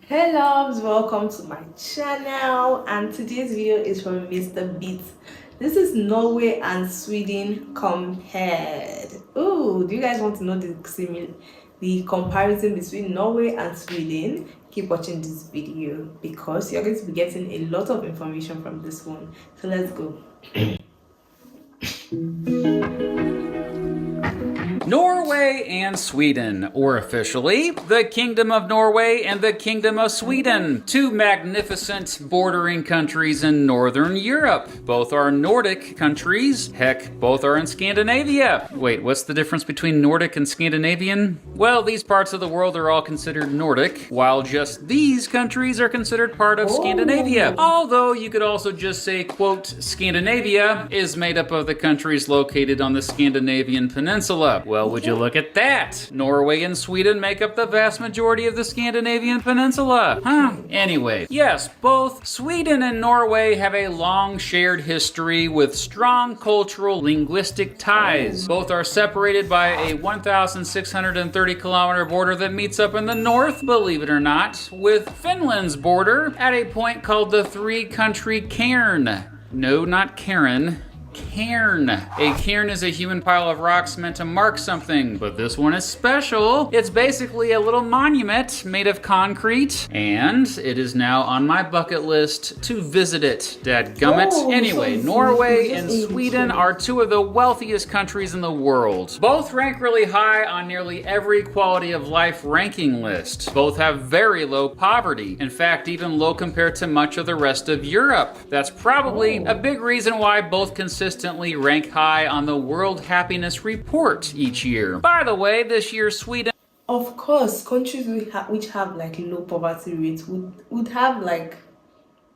Hey loves, welcome to my channel, and today's video is from Mr. Beat. This is Norway and Sweden compared. Oh, do you guys want to know the comparison between Norway and Sweden? Keep watching this video because you're going to be getting a lot of information from this one. So let's go. Norway and Sweden, or officially, the Kingdom of Norway and the Kingdom of Sweden, two magnificent bordering countries in Northern Europe. Both are Nordic countries. Heck, both are in Scandinavia. Wait, what's the difference between Nordic and Scandinavian? Well, these parts of the world are all considered Nordic, while just these countries are considered part of Scandinavia. Although you could also just say, quote, Scandinavia is made up of the countries located on the Scandinavian peninsula. Well, would you look at that? Norway and Sweden make up the vast majority of the Scandinavian peninsula. Anyway, yes, both Sweden and Norway have a long shared history with strong cultural linguistic ties. Both are separated by a 1,630 kilometer border that meets up in the north, believe it or not, with Finland's border at a point called the three-country cairn. No, not Karen. Cairn. A cairn is a human pile of rocks meant to mark something, but this one is special. It's basically a little monument made of concrete, and it is now on my bucket list to visit it. Dadgummit. Anyway, Norway and Sweden are two of the wealthiest countries in the world. Both rank really high on nearly every quality of life ranking list. Both have very low poverty. In fact, even low compared to much of the rest of Europe. That's probably a big reason why both consistently rank high on the World Happiness Report each year. By the way, this year Sweden... Of course, countries which have like low poverty rates would have like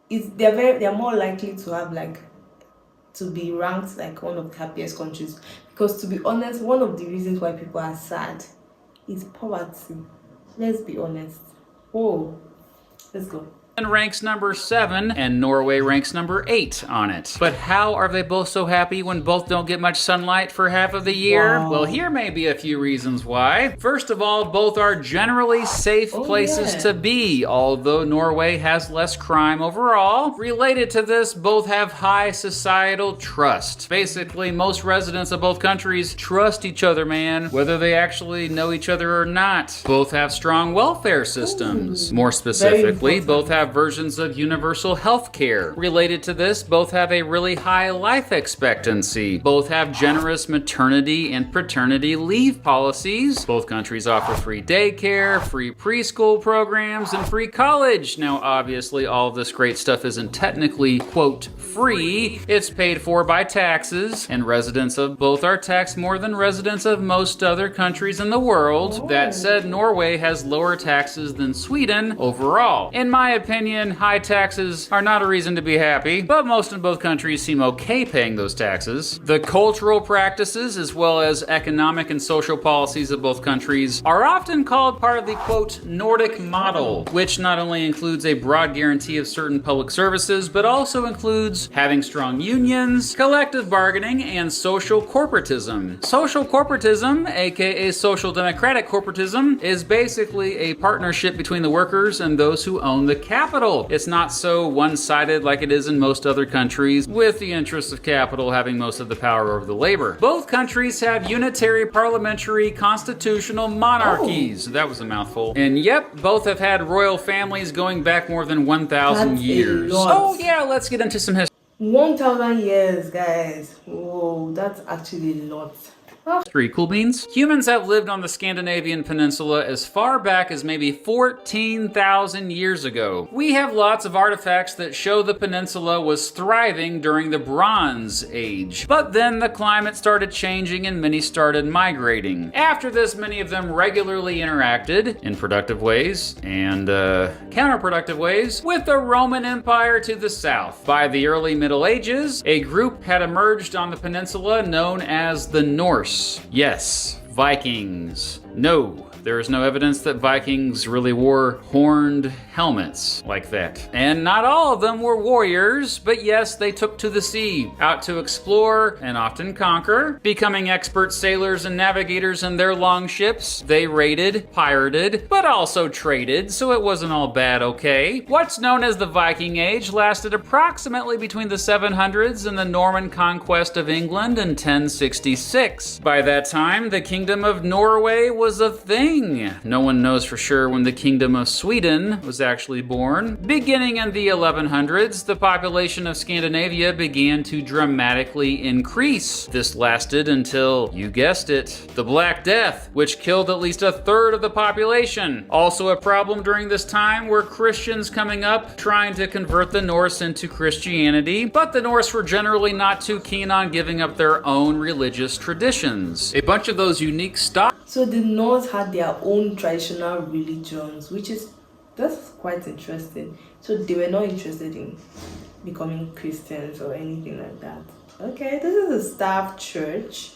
they're more likely to have like to be ranked like one of the happiest countries, because to be honest, one of the reasons why people are sad is poverty. Let's be honest. Let's go. ranks number 7 and Norway ranks number 8 on it. But how are they both so happy when both don't get much sunlight for half of the year? Wow. Well, here may be a few reasons why. First of all, both are generally safe places to be, although Norway has less crime overall. Related to this, both have high societal trust. Basically, most residents of both countries trust each other, man, whether they actually know each other or not. Both have strong welfare systems. More specifically, both have versions of universal health care. Related to this, both have a really high life expectancy. Both have generous maternity and paternity leave policies. Both countries offer free daycare, free preschool programs, and free college. Now, obviously, all of this great stuff isn't technically, quote, free. It's paid for by taxes, and residents of both are taxed more than residents of most other countries in the world. That said, Norway has lower taxes than Sweden overall. In my opinion, high taxes are not a reason to be happy, but most in both countries seem okay paying those taxes. The cultural practices, as well as economic and social policies of both countries, are often called part of the, quote, Nordic model, which not only includes a broad guarantee of certain public services, but also includes having strong unions, collective bargaining, and social corporatism. Social corporatism, aka social democratic corporatism, is basically a partnership between the workers and those who own the capital. It's not so one-sided like it is in most other countries, with the interests of capital having most of the power over the labor. Both countries have unitary parliamentary constitutional monarchies. That was a mouthful. And yep, both have had royal families going back more than 1,000 years. Oh yeah, let's get into some history. 1,000 years, guys. Whoa, that's actually a lot. Cool beans. Humans have lived on the Scandinavian peninsula as far back as maybe 14,000 years ago. We have lots of artifacts that show the peninsula was thriving during the Bronze Age. But then the climate started changing and many started migrating. After this, many of them regularly interacted, in productive ways and counterproductive ways, with the Roman Empire to the south. By the early Middle Ages, a group had emerged on the peninsula known as the Norse. Yes, Vikings. No, There is no evidence that Vikings really wore horned helmets like that. And not all of them were warriors, but yes, they took to the sea, out to explore and often conquer, becoming expert sailors and navigators in their longships. They raided, pirated, but also traded, so it wasn't all bad, okay? What's known as the Viking Age lasted approximately between the 700s and the Norman conquest of England in 1066. By that time, the Kingdom of Norway was a thing. No one knows for sure when the Kingdom of Sweden was actually born. Beginning in the 1100s, the population of Scandinavia began to dramatically increase. This lasted until, you guessed it, the Black Death, which killed at least a third of the population. Also a problem during this time were Christians coming up trying to convert the Norse into Christianity, but the Norse were generally not too keen on giving up their own religious traditions. A bunch of those unique stock. So the Norse had their own traditional religions, that's quite interesting. So they were not interested in becoming Christians or anything like that. Okay, this is a staff church.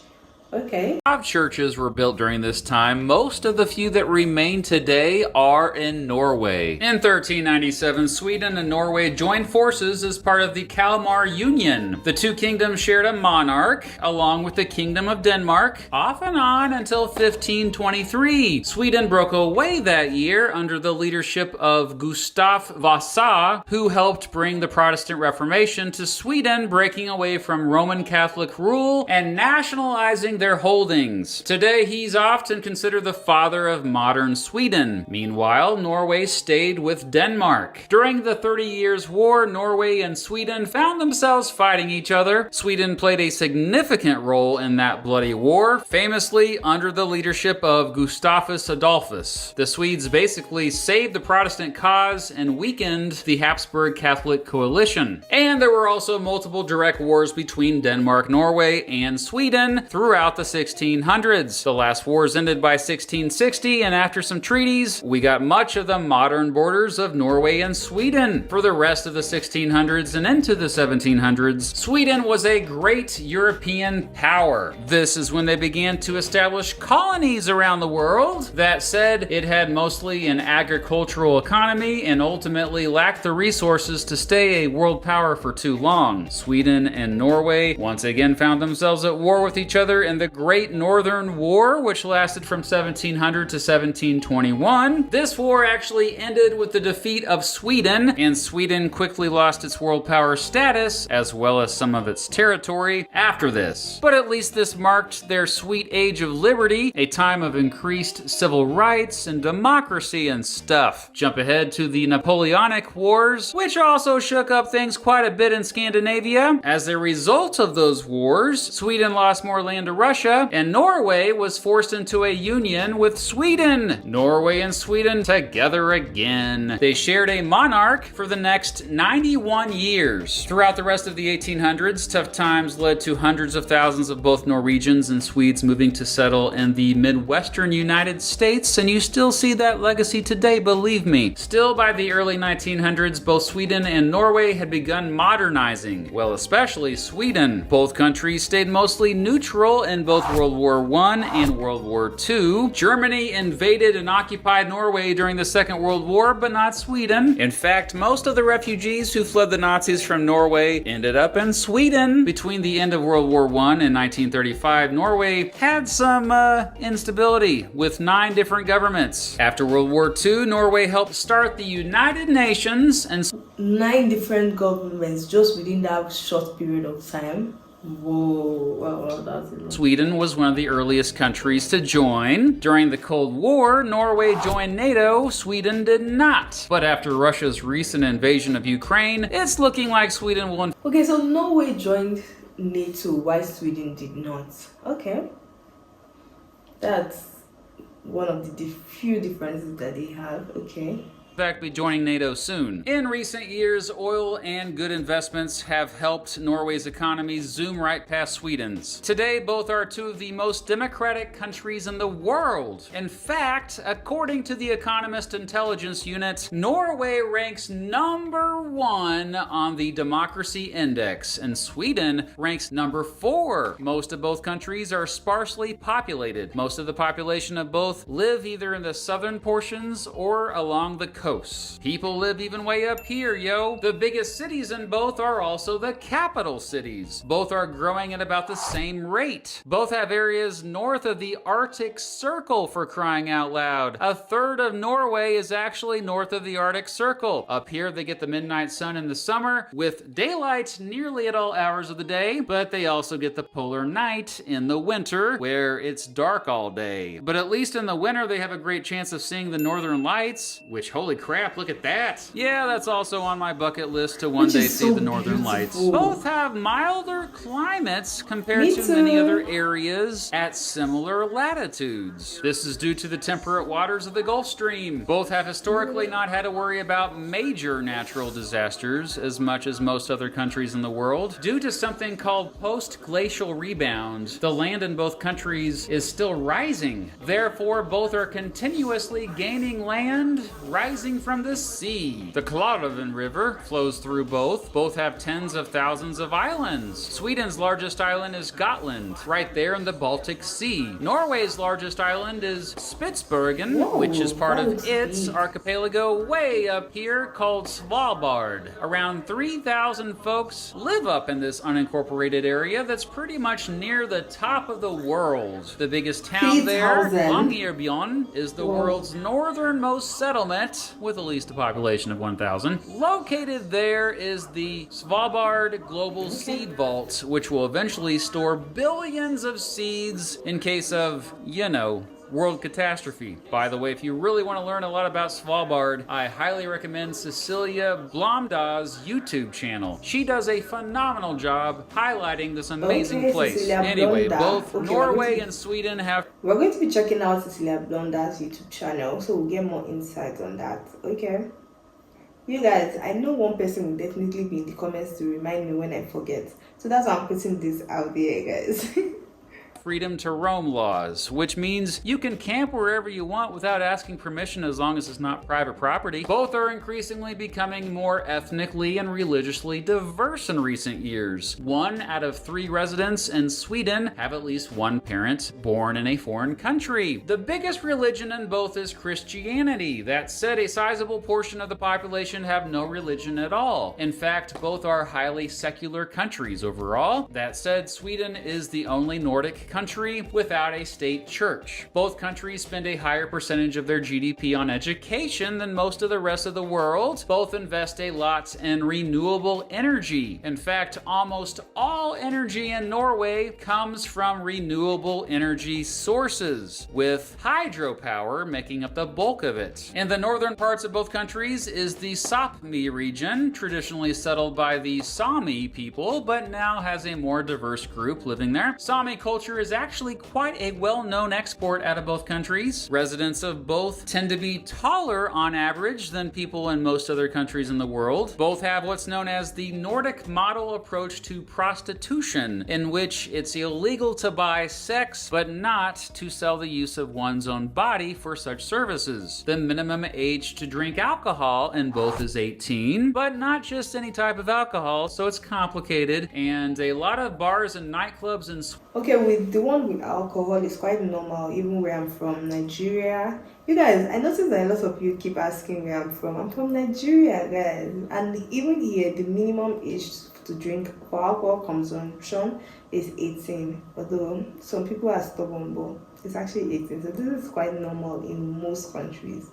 Okay. Churches were built during this time. Most of the few that remain today are in Norway. In 1397, Sweden and Norway joined forces as part of the Kalmar Union. The two kingdoms shared a monarch, along with the Kingdom of Denmark, off and on until 1523. Sweden broke away that year under the leadership of Gustav Vasa, who helped bring the Protestant Reformation to Sweden, breaking away from Roman Catholic rule and nationalizing their holdings. Today, he's often considered the father of modern Sweden. Meanwhile, Norway stayed with Denmark. During the 30 Years' War, Norway and Sweden found themselves fighting each other. Sweden played a significant role in that bloody war, famously under the leadership of Gustavus Adolphus. The Swedes basically saved the Protestant cause and weakened the Habsburg Catholic coalition. And there were also multiple direct wars between Denmark, Norway, and Sweden throughout the 1600s. The last wars ended by 1660, and after some treaties, we got much of the modern borders of Norway and Sweden. For the rest of the 1600s and into the 1700s, Sweden was a great European power. This is when they began to establish colonies around the world. That said, it had mostly an agricultural economy and ultimately lacked the resources to stay a world power for too long. Sweden and Norway once again found themselves at war with each other in the Great Northern War, which lasted from 1700 to 1721. This war actually ended with the defeat of Sweden, and Sweden quickly lost its world power status, as well as some of its territory after this. But at least this marked their sweet age of liberty, a time of increased civil rights and democracy and stuff. Jump ahead to the Napoleonic Wars, which also shook up things quite a bit in Scandinavia. As a result of those wars, Sweden lost more land to Russia, and Norway was forced into a union with Sweden. Norway and Sweden together again. They shared a monarch for the next 91 years. Throughout the rest of the 1800s, tough times led to hundreds of thousands of both Norwegians and Swedes moving to settle in the Midwestern United States, and you still see that legacy today, believe me. Still, by the early 1900s, both Sweden and Norway had begun modernizing. Well, especially Sweden. Both countries stayed mostly neutral in both World War I and World War II. Germany invaded and occupied Norway during the Second World War, but not Sweden. In fact, most of the refugees who fled the Nazis from Norway ended up in Sweden. Between the end of World War I and 1935, Norway had some instability with 9 different governments. After World War II, Norway helped start the United Nations and 9 different governments just within that short period of time. Whoa, wow, that's a lot. Sweden was one of the earliest countries to join. During the Cold War, Norway joined NATO, Sweden did not. But after Russia's recent invasion of Ukraine, it's looking like Sweden will... Okay, so Norway joined NATO while Sweden did not. Okay. That's one of the few differences that they have. Okay. fact, be joining NATO soon. In recent years, oil and good investments have helped Norway's economy zoom right past Sweden's. Today, both are two of the most democratic countries in the world. In fact, according to the Economist Intelligence Unit, Norway ranks #1 on the Democracy Index, and Sweden ranks #4. Most of both countries are sparsely populated. Most of the population of both live either in the southern portions or along the coasts. People live even way up here, yo. The biggest cities in both are also the capital cities. Both are growing at about the same rate. Both have areas north of the Arctic Circle, for crying out loud. A third of Norway is actually north of the Arctic Circle. Up here, they get the midnight sun in the summer with daylight nearly at all hours of the day, but they also get the polar night in the winter where it's dark all day. But at least in the winter, they have a great chance of seeing the northern lights, which, holy crap, look at that. Yeah, that's also on my bucket list to one day see the northern lights. Both have milder climates compared to many other areas at similar latitudes. This is due to the temperate waters of the Gulf Stream. Both have historically not had to worry about major natural disasters as much as most other countries in the world. Due to something called post-glacial rebound, the land in both countries is still rising. Therefore, both are continuously gaining land, rising from the sea. The Klarälven River flows through both. Both have tens of thousands of islands. Sweden's largest island is Gotland, right there in the Baltic Sea. Norway's largest island is Spitsbergen, which is part of its archipelago way up here called Svalbard. Around 3,000 folks live up in this unincorporated area that's pretty much near the top of the world. The biggest town there, Longyearbyen, is the world's northernmost settlement with at least a population of 1,000. Located there is the Svalbard Global Seed Vault, which will eventually store billions of seeds in case of, you know, world catastrophe. By the way, if you really want to learn a lot about Svalbard, I highly recommend Cecilia Blomda's YouTube channel. She does a phenomenal job highlighting this amazing place. Cecilia Anyway, Blonda. both Okay, Norway and Sweden have... We're going to be checking out Cecilia Blonda's YouTube channel, so we'll get more insight on that. Okay. You guys, I know one person will definitely be in the comments to remind me when I forget. So that's why I'm putting this out there, guys. freedom to roam laws, which means you can camp wherever you want without asking permission as long as it's not private property. Both are increasingly becoming more ethnically and religiously diverse in recent years. 1 out of 3 residents in Sweden have at least one parent born in a foreign country. The biggest religion in both is Christianity. That said, a sizable portion of the population have no religion at all. In fact, both are highly secular countries overall. That said, Sweden is the only Nordic country without a state church. Both countries spend a higher percentage of their GDP on education than most of the rest of the world. Both invest a lot in renewable energy. In fact, almost all energy in Norway comes from renewable energy sources, with hydropower making up the bulk of it. In the northern parts of both countries is the Sapmi region, traditionally settled by the Sami people, but now has a more diverse group living there. Sami culture is actually quite a well-known export out of both countries. Residents of both tend to be taller on average than people in most other countries in the world. Both have what's known as the Nordic model approach to prostitution, in which it's illegal to buy sex, but not to sell the use of one's own body for such services. The minimum age to drink alcohol in both is 18, but not just any type of alcohol, so it's complicated, and a lot of bars and nightclubs in Okay, with the one with alcohol, it's quite normal, even where I'm from, Nigeria. You guys, I noticed that a lot of you keep asking where I'm from. I'm from Nigeria, guys. And even here, the minimum age to drink for alcohol consumption is 18. Although some people are stubborn, but it's actually 18. So this is quite normal in most countries.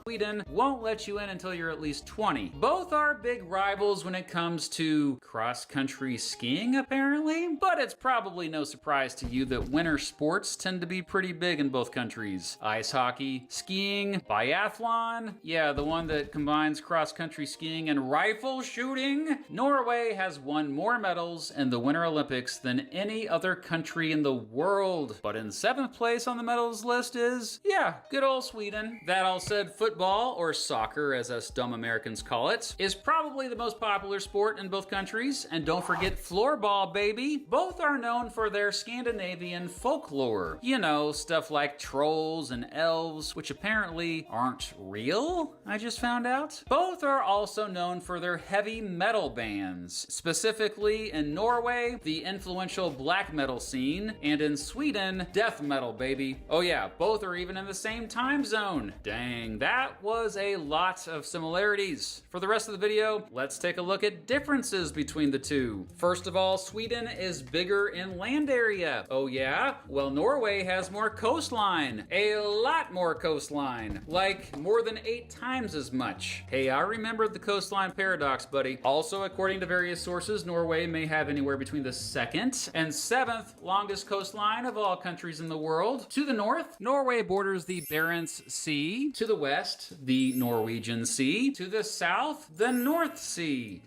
Sweden won't let you in until you're at least 20. Both are big rivals when it comes to cross-country skiing, apparently, but it's probably no surprise to you that winter sports tend to be pretty big in both countries. Ice hockey, skiing, biathlon, yeah, the one that combines cross-country skiing and rifle shooting. Norway has won more medals in the Winter Olympics than any other country in the world, but in 7th place on the medals list is, yeah, good old Sweden. That all said, football Football, or soccer as us dumb Americans call it, is probably the most popular sport in both countries. And don't forget floorball, baby. Both are known for their Scandinavian folklore. You know, stuff like trolls and elves, which apparently aren't real, I just found out. Both are also known for their heavy metal bands, specifically in Norway, the influential black metal scene, and in Sweden, death metal, baby. Oh yeah, both are even in the same time zone. Dang, that was a lot of similarities. For the rest of the video, let's take a look at differences between the two. First of all, Sweden is bigger in land area. Oh yeah? Well, Norway has more coastline. A lot more coastline. Like more than 8 times as much. Hey, I remembered the coastline paradox, buddy. Also, according to various sources, Norway may have anywhere between the 2nd and 7th longest coastline of all countries in the world. To the north, Norway borders the Barents Sea. To the west, the Norwegian Sea. To the south, the North Sea.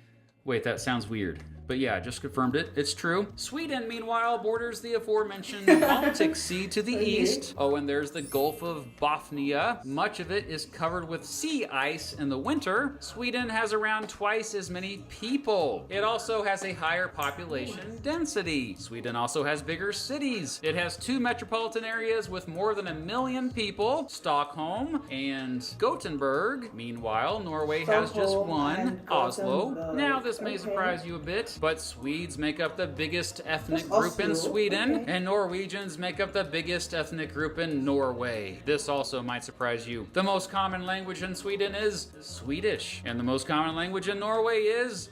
Wait, that sounds weird. But yeah, I just confirmed it. It's true. Sweden, meanwhile, borders the aforementioned Baltic Sea to the east. Oh, and there's the Gulf of Bothnia. Much of it is covered with sea ice in the winter. Sweden has around twice as many people. It also has a higher population density. Sweden also has bigger cities. It has 2 metropolitan areas with more than 1 million people, Stockholm and Gothenburg. Meanwhile, Norway has just one, Oslo. Now, this may surprise you a bit, but Swedes make up the biggest ethnic group in Sweden, and Norwegians make up the biggest ethnic group in Norway. This also might surprise you. The most common language in Sweden is Swedish, and the most common language in Norway is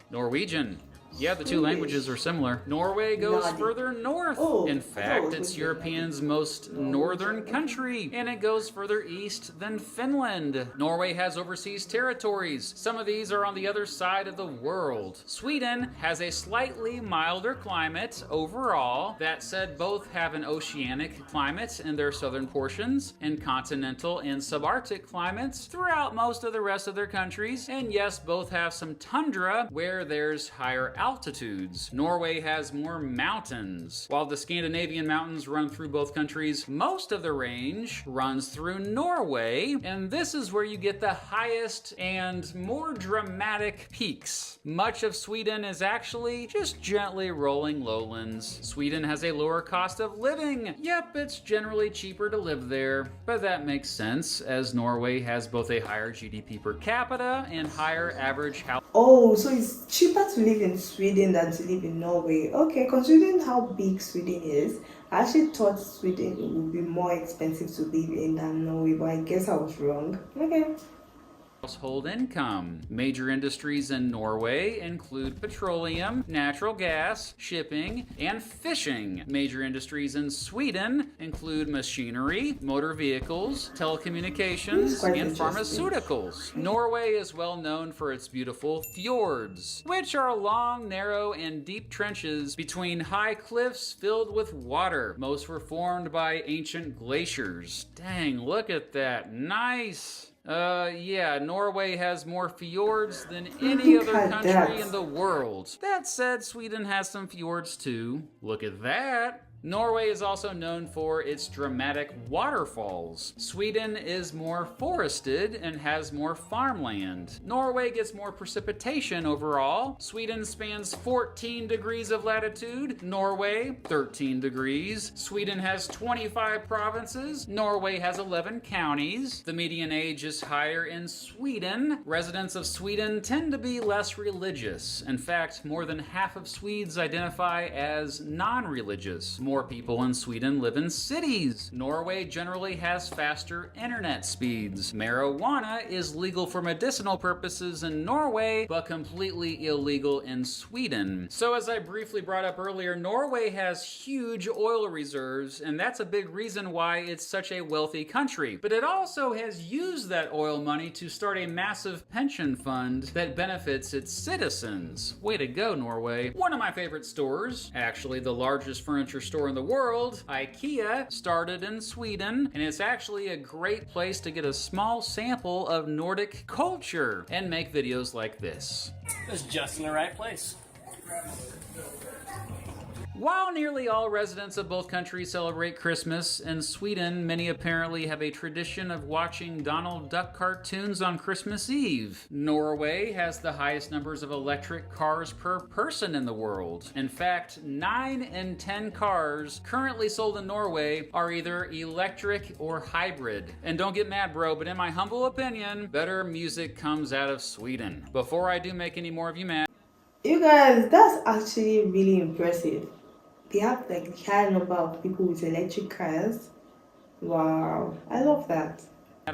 Norwegian. Yeah, the 2 languages are similar. Norway goes further north. In fact, it's Europe's most northern country, and it goes further east than Finland. Norway has overseas territories. Some of these are on the other side of the world. Sweden has a slightly milder climate overall. That said, both have an oceanic climate in their southern portions, and continental and subarctic climates throughout most of the rest of their countries. And yes, both have some tundra where there's higher altitudes. Norway has more mountains. While the Scandinavian mountains run through both countries, most of the range runs through Norway, and this is where you get the highest and more dramatic peaks. Much of Sweden is actually just gently rolling lowlands. Sweden has a lower cost of living. Yep, it's generally cheaper to live there, but that makes sense as Norway has both a higher GDP per capita and higher average house. Oh, so it's cheaper to live in Sweden than to live in Norway. Okay, considering how big Sweden is, I actually thought Sweden would be more expensive to live in than Norway, but I guess I was wrong. Okay. Household income. Major industries in Norway include petroleum, natural gas, shipping, and fishing. Major industries in Sweden include machinery, motor vehicles, telecommunications, and pharmaceuticals. Norway is well known for its beautiful fjords, which are long, narrow, and deep trenches between high cliffs filled with water. Most were formed by ancient glaciers. Dang, look at that. Nice. Yeah, Norway has more fjords than any other country in the world. That said, Sweden has some fjords too. Look at that. Norway is also known for its dramatic waterfalls. Sweden is more forested and has more farmland. Norway gets more precipitation overall. Sweden spans 14 degrees of latitude. Norway, 13 degrees. Sweden has 25 provinces. Norway has 11 counties. The median age is higher in Sweden. Residents of Sweden tend to be less religious. In fact, more than half of Swedes identify as non-religious. More people in Sweden live in cities. Norway generally has faster internet speeds. Marijuana is legal for medicinal purposes in Norway, but completely illegal in Sweden. So as I briefly brought up earlier, Norway has huge oil reserves, and that's a big reason why it's such a wealthy country. But it also has used that oil money to start a massive pension fund that benefits its citizens. Way to go, Norway. One of my favorite stores, actually the largest furniture store in the world, IKEA, started in Sweden, and it's actually a great place to get a small sample of Nordic culture and make videos like this. It's just in the right place. While nearly all residents of both countries celebrate Christmas, in Sweden, many apparently have a tradition of watching Donald Duck cartoons on Christmas Eve. Norway has the highest numbers of electric cars per person in the world. In fact, 9 in 10 cars currently sold in Norway are either electric or hybrid. And don't get mad, bro, but in my humble opinion, better music comes out of Sweden. Before I do make any more of you mad, You guys, that's actually really impressive. They have like a high number of people with electric cars. Wow, I love that.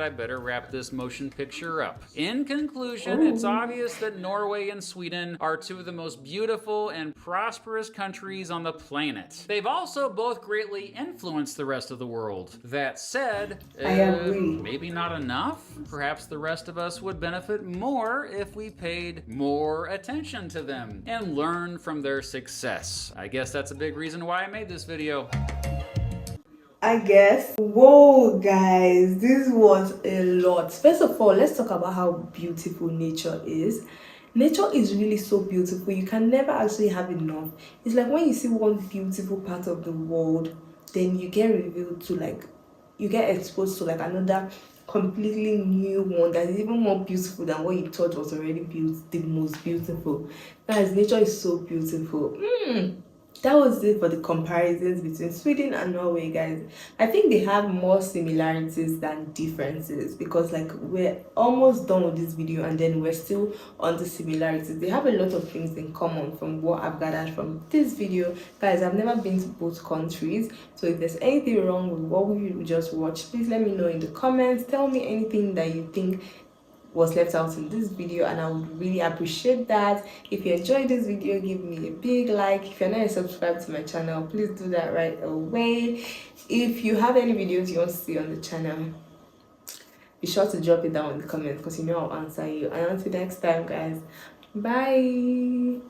I better wrap this motion picture up. In conclusion, it's obvious that Norway and Sweden are two of the most beautiful and prosperous countries on the planet. They've also both greatly influenced the rest of the world. That said, I agree. maybe not enough? Perhaps the rest of us would benefit more if we paid more attention to them and learned from their success. I guess that's a big reason why I made this video. I guess. Whoa, guys, this was a lot. First of all, let's talk about how beautiful nature is. Nature is really so beautiful. You can never actually have enough. It's like when you see one beautiful part of the world, then you get revealed to you get exposed to another completely new one that is even more beautiful than what you thought was already the most beautiful. Guys, nature is so beautiful. That was it for the comparisons between Sweden and Norway, guys. I think they have more similarities than differences because we're almost done with this video and then we're still on the similarities. They have a lot of things in common from what I've gathered from this video. Guys, I've never been to both countries, so if there's anything wrong with what we just watched, please let me know in the comments. Tell me anything that you think was left out in this video and I would really appreciate that. If you enjoyed this video, give me a big like. If you're not subscribed to my channel, please do that right away. If you have any videos you want to see on the channel, be sure to drop it down in the comments because you know I'll answer you. And until next time, guys, bye.